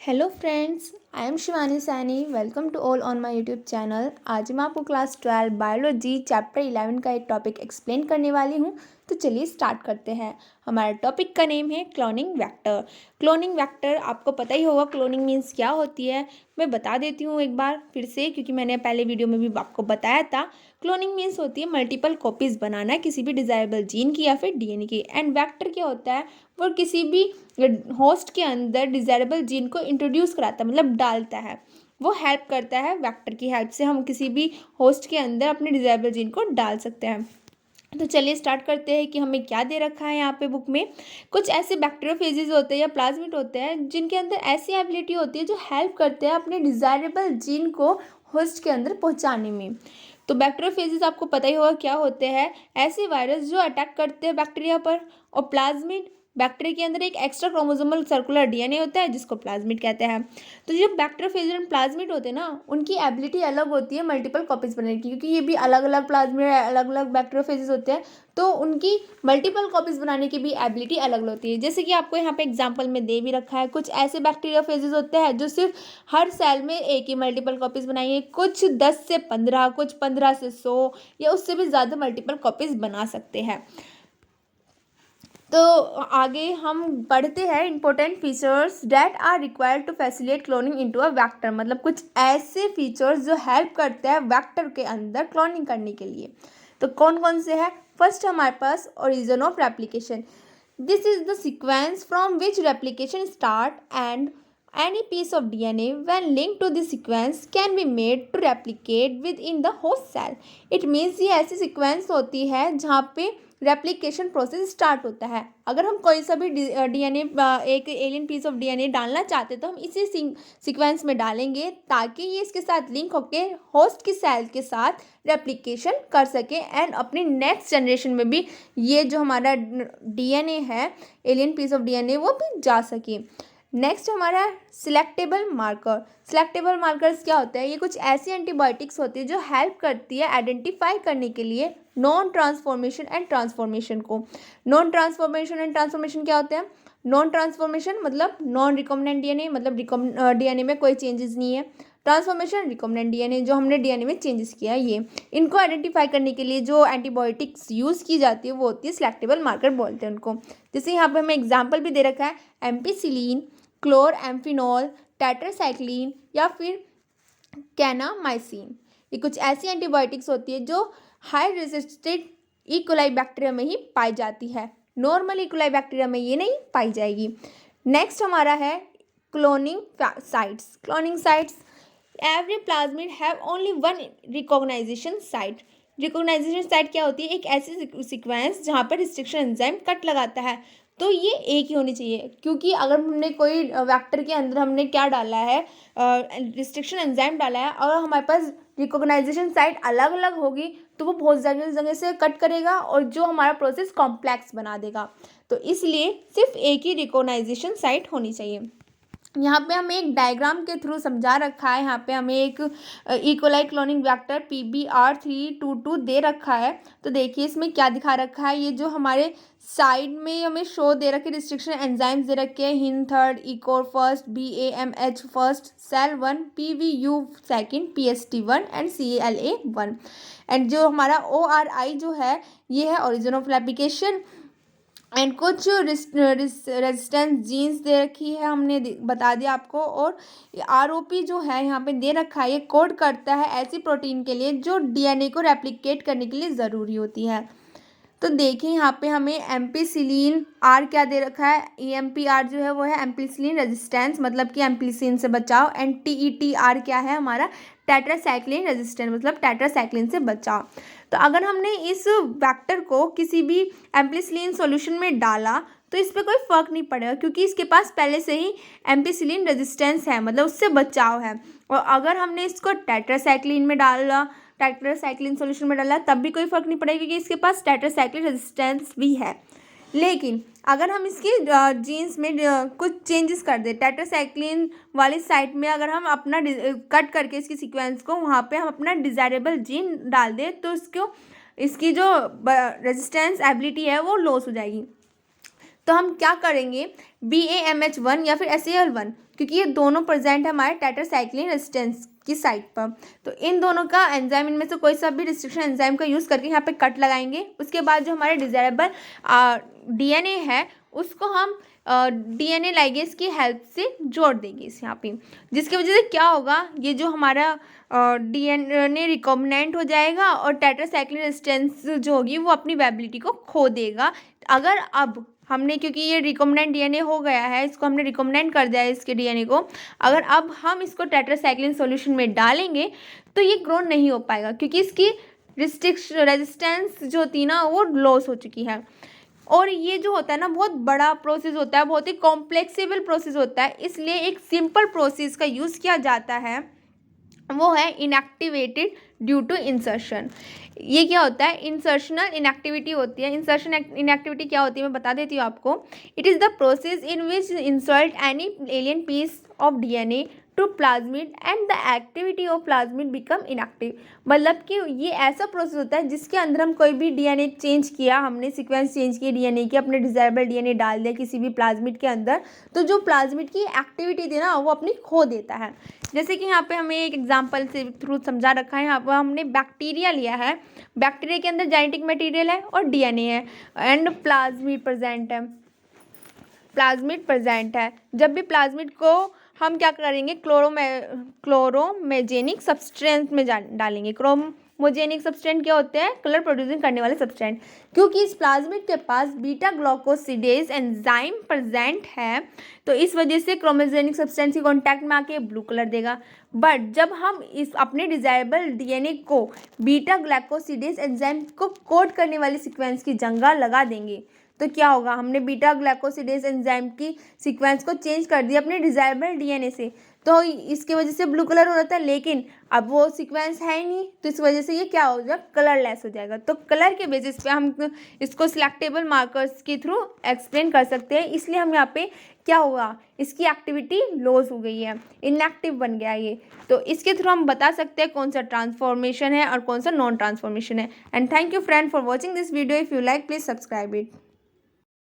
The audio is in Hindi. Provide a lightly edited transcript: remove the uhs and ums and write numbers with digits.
Hello friends, I am Shivani Saini. Welcome to all on my YouTube channel. आज मैं आपको क्लास 12 बायोलॉजी चैप्टर 11 का एक टॉपिक एक्सप्लेन करने वाली हूँ। तो चलिए स्टार्ट करते हैं। हमारा टॉपिक का नेम है क्लोनिंग वेक्टर। क्लोनिंग वेक्टर आपको पता ही होगा क्लोनिंग मीन्स क्या होती है। मैं बता देती हूँ एक बार फिर से, क्योंकि मैंने पहले वीडियो में भी आपको बताया था। क्लोनिंग मीन्स होती है मल्टीपल कॉपीज़ बनाना किसी भी डिज़ायरेबल जीन की या फिर डीएनए की। एंड वेक्टर क्या होता है, वो किसी भी होस्ट के अंदर डिज़ायरेबल जीन को इंट्रोड्यूस कराता है, मतलब डालता है। वो हेल्प करता है। वेक्टर की हेल्प से हम किसी भी होस्ट के अंदर अपने डिज़ायरेबल जीन को डाल सकते हैं। तो चलिए स्टार्ट करते हैं कि हमें क्या दे रखा है यहाँ पे बुक में। कुछ ऐसे बैक्टीरियोफेजेज होते हैं या प्लाज्मिड होते हैं जिनके अंदर ऐसी एबिलिटी होती है जो हेल्प करते हैं अपने डिज़ायरेबल जीन को होस्ट के अंदर पहुँचाने में। तो बैक्टीरियोफेजेज आपको पता ही होगा क्या होते हैं। ऐसे वायरस जो अटैक करते हैं बैक्टीरिया पर। और प्लाज्मिड, बैक्टीरिया के अंदर एक एक्स्ट्रा क्रोमोसोमल सर्कुलर डीएनए होता है जिसको प्लाज्मिड कहते हैं। तो जो बैक्टीरियोफेज एंड प्लाज्मिड होते हैं ना, उनकी एबिलिटी अलग होती है मल्टीपल कॉपीज बनाने की, क्योंकि ये भी अलग अलग प्लाज्मिड अलग अलग बैक्टीरियोफेजेस होते हैं। तो उनकी मल्टीपल कॉपीज बनाने की भी एबिलिटी अलग अलग होती है। जैसे कि आपको यहाँ पे एग्जाम्पल में दे भी रखा है, कुछ ऐसे बैक्टीरियोफेजेस होते हैं जो सिर्फ हर सेल में एक ही मल्टीपल कॉपीज बनाएंगे। कुछ 10 से 15, कुछ 15 से 100 या उससे भी ज़्यादा मल्टीपल कॉपीज बना सकते हैं। तो आगे हम पढ़ते हैं important features that are required to facilitate cloning into a vector. मतलब कुछ ऐसे फीचर्स जो हेल्प करते हैं वेक्टर के अंदर क्लोनिंग करने के लिए। तो कौन कौन से हैं? फर्स्ट हमारे पास origin of replication. This is the sequence from which replication start and any piece of DNA when linked to this sequence can be made to replicate within the host cell. It means ये ऐसी सीक्वेंस होती है जहाँ पे रेप्लिकेशन प्रोसेस स्टार्ट होता है। अगर हम कोई सा भी डीएनए, एक एलियन पीस ऑफ डीएनए डालना चाहते हैं तो हम इसी सीक्वेंस में डालेंगे ताकि ये इसके साथ लिंक होकर होस्ट की सेल के साथ रेप्लिकेशन कर सके एंड अपनी नेक्स्ट जनरेशन में भी ये जो हमारा डीएनए है, एलियन पीस ऑफ डीएनए, वो भी जा सके। नेक्स्ट हमारा सिलेक्टेबल मार्कर। सिलेक्टेबल मार्कर्स क्या होते हैं? ये कुछ ऐसी एंटीबायोटिक्स होती है जो हेल्प करती है आइडेंटिफाई करने के लिए नॉन ट्रांसफॉर्मेशन एंड ट्रांसफॉर्मेशन को। नॉन ट्रांसफॉर्मेशन एंड ट्रांसफॉर्मेशन क्या होते हैं? नॉन ट्रांसफॉर्मेशन मतलब नॉन रिकॉम्बिनेंट डीएनए, मतलब डीएनए में कोई चेंजेस नहीं है। ट्रांसफॉर्मेशन रिकॉम्बिनेंट डीएनए, जो हमने डीएनए में चेंजेस किया है। ये इनको आइडेंटिफाई करने के लिए जो एंटीबायोटिक्स यूज़ की जाती है वो होती है सिलेक्टेबल मार्कर बोलते हैं उनको। जैसे यहाँ पे हमें एग्जाम्पल भी दे रखा है, एम्पिसिलिन, क्लोर एम्फिनॉल, टेट्रासाइक्लिन या फिर कैनामाइसिन। ये कुछ ऐसी एंटीबायोटिक्स होती है जो हाई रेजिस्टेंट इकोलाई बैक्टीरिया में ही पाई जाती है। नॉर्मल इकोलाई बैक्टीरिया में ये नहीं पाई जाएगी। नेक्स्ट हमारा है cloning sites. Cloning sites, every plasmid have only one recognization site. Recognization site क्या होती है? एक ऐसी सीक्वेंस जहाँ पर रिस्ट्रिक्शन एंजाइम कट लगाता है। तो ये एक ही होनी चाहिए, क्योंकि अगर हमने कोई वेक्टर के अंदर हमने क्या डाला है, रिस्ट्रिक्शन एंजाइम डाला है, और हमारे पास रिकॉग्नाइजेशन साइट अलग अलग होगी तो वो बहुत जगह जगह से कट करेगा और जो हमारा प्रोसेस कॉम्प्लेक्स बना देगा। तो इसलिए सिर्फ एक ही रिकॉग्नाइजेशन साइट होनी चाहिए। यहाँ पे हमें एक डायग्राम के थ्रू समझा रखा है। यहाँ पे हमें एक इकोलाई क्लोनिंग वेक्टर PBR322 दे रखा है। तो देखिए इसमें क्या दिखा रखा है। ये जो हमारे साइड में हमें शो दे रखे रिस्ट्रिक्शन एंजाइम्स दे रखे हैं, Hind third, EcoR first, BAMH first, Sal 1, PVU second, PST1 and CALA1। And जो हमारा ORI जो है ये है ओरिजिन ऑफ रेप्लिकेशन। एंड कुछ रेजिस्टेंस जीन्स दे रखी है, हमने बता दिया आपको। और ROP जो है यहाँ पे दे रखा है, ये कोड करता है ऐसी प्रोटीन के लिए जो डीएनए को रेप्लिकेट करने के लिए ज़रूरी होती है। तो देखिए यहाँ पे हमें एम्पिसिलिन आर क्या दे रखा है। EMPR जो है वो है एम्पिसिलिन रेजिस्टेंस, मतलब कि एम्पिसिलिन से बचाव। एंड TETR क्या है हमारा? टेट्रासाइक्लिन रेजिस्टेंस, मतलब टेट्रासाइक्लिन से बचाव। तो अगर हमने इस वेक्टर को किसी भी एम्पिसिलिन सॉल्यूशन में डाला तो इस पर कोई फर्क नहीं पड़ेगा, क्योंकि इसके पास पहले से ही एम्पिसिलिन रेजिस्टेंस है, मतलब उससे बचाव है। और अगर हमने इसको टेट्रासाइक्लिन में डाला, टेट्रासाइक्लिन सॉल्यूशन में डाला, तब भी कोई फर्क नहीं पड़ेगा क्योंकि इसके पास टेट्रासाइक्लिन रेजिस्टेंस भी है। लेकिन अगर हम इसकी जीन्स में कुछ चेंजेस कर दें, टेट्रासाइक्लिन वाली साइट में अगर हम अपना कट करके इसकी सीक्वेंस को वहाँ पे हम अपना डिज़ायरेबल जीन डाल दें तो इसकी जो रेजिस्टेंस एबिलिटी है वो लॉस हो जाएगी। तो हम क्या करेंगे? BAMH1 या फिर SAL1 क्योंकि ये दोनों प्रेजेंट है हमारे टेट्रासाइक्लिन रेजिस्टेंस की साइट पर। तो इन दोनों का एंजाइम, इनमें से कोई सा भी रिस्ट्रिक्शन एंजाइम का यूज़ करके यहाँ पे कट लगाएंगे। उसके बाद जो हमारे डिजायरेबल डीएनए है उसको हम डीएनए लाइगेज की हेल्प से जोड़ देंगे इस यहाँ पे, जिसकी वजह से क्या होगा, ये जो हमारा डीएनए रिकॉम्बिनेंट हो जाएगा और टेट्रासाइक्लिन रेजिस्टेंस जो होगी वो अपनी वेबिलिटी को खो देगा। अगर अब हमने, क्योंकि ये रिकॉम्बिनेंट डीएनए हो गया है, इसको हमने रिकॉम्बिनेंट कर दिया है इसके डीएनए को, अगर अब हम इसको टेट्रासाइक्लिन सॉल्यूशन में डालेंगे तो ये ग्रो नहीं हो पाएगा, क्योंकि इसकी रेजिस्टेंस जो होती ना वो लॉस हो चुकी है। और ये जो होता है ना बहुत बड़ा प्रोसेस होता है, बहुत ही कॉम्प्लेक्सिबल प्रोसेस होता है, इसलिए एक सिंपल प्रोसेस का यूज़ किया जाता है, वो है इनएक्टिवेटेड ड्यू टू इंसर्शन। ये क्या होता है, इंसर्शनल इनएक्टिविटी होती है। इंसर्शन इनएक्टिविटी क्या होती है मैं बता देती हूँ आपको। It is the process in which insert any alien piece of DNA to plasmid and the activity of plasmid become inactive. मतलब कि ये ऐसा प्रोसेस होता है जिसके अंदर हम कोई भी डीएनए चेंज किया, हमने सीक्वेंस चेंज किया डीएनए की, अपने डिजायरेबल डीएनए डाल दिया किसी भी प्लाज्मिड के अंदर, तो जो प्लाज्मिड की एक्टिविटी थी ना वो अपनी खो देता है। जैसे कि यहाँ पे हमें एक एग्जांपल से थ्रू समझा रखा है। यहाँ पर हमने बैक्टीरिया लिया है, बैक्टीरिया के अंदर जेनेटिक मटेरियल है और डीएनए है एंड प्लाज्मिड प्रेजेंट है। प्लाज्मिड प्रेजेंट है, जब भी प्लाज्मिड को हम क्या करेंगे, क्लोरोमेजेनिक सब्सटेंस में डालेंगे। क्रोमोजेनिक सब्सटेंस क्या होते हैं, कलर प्रोड्यूसिंग करने वाले सब्सटेंस। क्योंकि इस प्लाज्मिड के पास बीटा ग्लाइकोसिडेज एंजाइम प्रेजेंट है तो इस वजह से क्रोमोजेनिक सब्सटेंस के कांटेक्ट में आके ब्लू कलर देगा। बट जब हम इस अपने डिजायरेबल डीएनए को बीटा ग्लाइकोसिडेज एंजाइम को कोड करने वाली सीक्वेंस की जगह लगा देंगे तो क्या होगा, हमने बीटा ग्लाइकोसिडेज एंजाइम की सीक्वेंस को चेंज कर दिया अपने डिजायरेबल डीएनए से, तो इसकी वजह से ब्लू कलर हो रहा था, लेकिन अब वो सीक्वेंस है ही नहीं, तो इस वजह से ये क्या हो जाएगा, कलरलेस हो जाएगा। तो कलर के बेसिस पे हम इसको सिलेक्टेबल मार्कर्स के थ्रू एक्सप्लेन कर सकते हैं। इसलिए हम यहाँ पे क्या हुआ, इसकी एक्टिविटी लॉस हो गई है, इनएक्टिव बन गया ये। तो इसके थ्रू हम बता सकते हैं कौन सा ट्रांसफॉर्मेशन है और कौन सा नॉन ट्रांसफॉर्मेशन है। And thank you friend for watching this video. If you like please subscribe it.